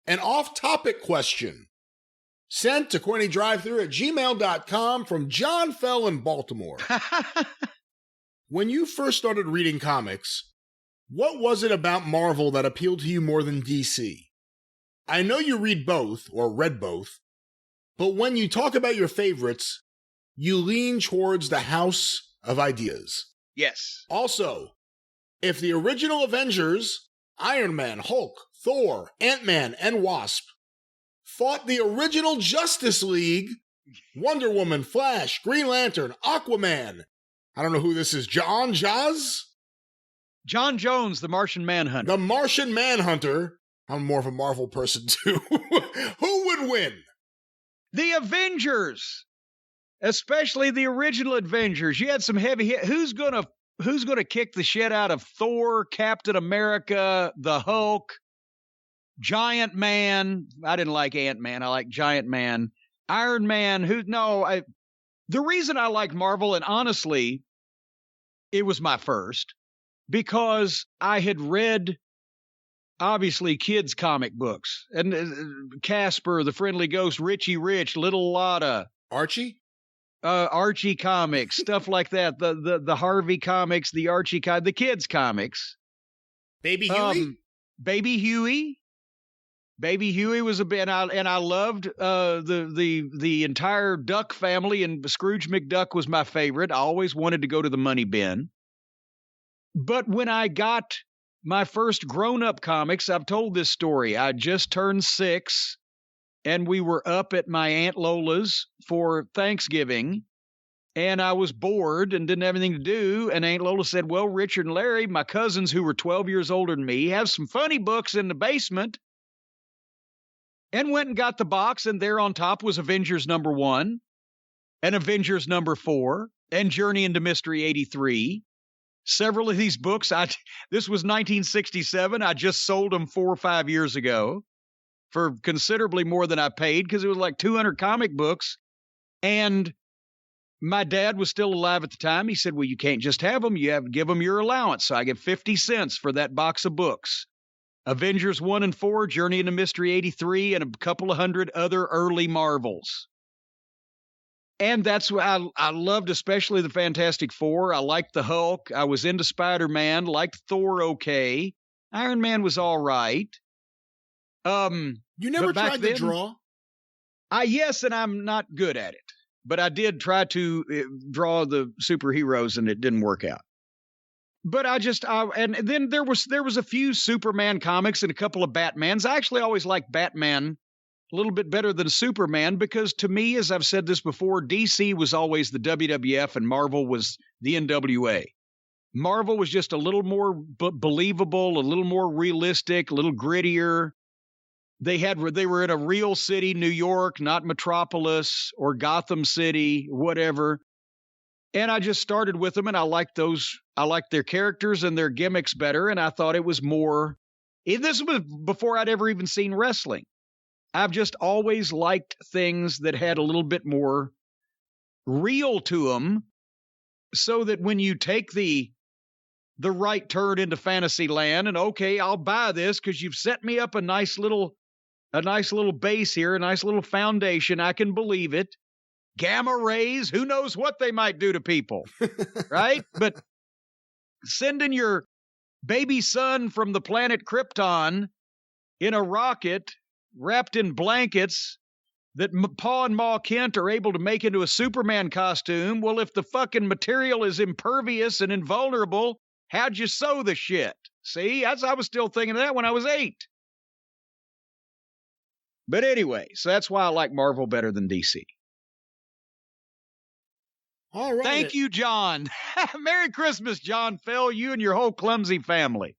An off-topic question sent to CornyDriveThru@gmail.com from John Fell in Baltimore. When you first started reading comics, what was it about Marvel that appealed to you more than DC? I know you read both, or read both, but when you talk about your favorites, you lean towards the house of ideas. Yes. Also, if the original Avengers, Iron Man, Hulk, Thor, Ant-Man, and Wasp, fought the original Justice League, Wonder Woman, Flash, Green Lantern, Aquaman, I don't know who this is, John Jones, the Martian Manhunter. The Martian Manhunter. I'm more of a Marvel person too. Who would win? The Avengers, especially the original Avengers. You had some heavy hit. Who's gonna kick the shit out of Thor, Captain America, the Hulk, Giant Man? I didn't like Ant-Man. I like Giant Man. Iron Man. The reason I like Marvel, and honestly, it was my first, because I had read, obviously, kids' comic books. And Casper, the Friendly Ghost, Richie Rich, Little Lotta. Archie? Archie comics, stuff like that. The Harvey comics, the Archie the kids' comics. Baby Huey? Baby Huey. Baby Huey was a bit, and I loved the entire Duck family, and Scrooge McDuck was my favorite. I always wanted to go to the money bin. But when I got my first grown-up comics, I've told this story. I just turned 6, and we were up at my Aunt Lola's for Thanksgiving, and I was bored and didn't have anything to do, and Aunt Lola said, well, Richard and Larry, my cousins who were 12 years older than me, have some funny books in the basement. And went and got the box, and there on top was Avengers #1 and Avengers #4 and Journey into Mystery 83. Several of these books, this was 1967. I just sold them 4 or 5 years ago for considerably more than I paid, because it was like 200 comic books. And my dad was still alive at the time. He said, well, you can't just have them. You have to give them your allowance. So I get 50 cents for that box of books. Avengers 1 and 4, Journey into Mystery 83, and a couple of hundred other early Marvels. And that's what I loved, especially the Fantastic Four. I liked the Hulk. I was into Spider-Man, liked Thor okay. Iron Man was all right. You never tried to draw? Yes, and I'm not good at it. But I did try to draw the superheroes, and it didn't work out. But and then there was a few Superman comics and a couple of Batmans. I actually always liked Batman a little bit better than Superman, because to me, as I've said this before, DC was always the WWF and Marvel was the NWA. Marvel was just a little more believable, a little more realistic, a little grittier. They were in a real city, New York, not Metropolis or Gotham City, whatever. And I just started with them, and I liked their characters and their gimmicks better, and I thought it was more. This was before I'd ever even seen wrestling. I've just always liked things that had a little bit more real to them, so that when you take the right turn into fantasy land, and okay, I'll buy this because you've set me up a nice little base here, a nice little foundation, I can believe it. Gamma rays, who knows what they might do to people, right? But sending your baby son from the planet Krypton in a rocket wrapped in blankets that Pa and Ma Kent are able to make into a Superman costume. Well, if the fucking material is impervious and invulnerable, how'd you sew the shit? See, I was still thinking of that when I was 8. But anyway, so that's why I like Marvel better than DC. All right. Thank you, John. Merry Christmas, John Fell, you and your whole clumsy family.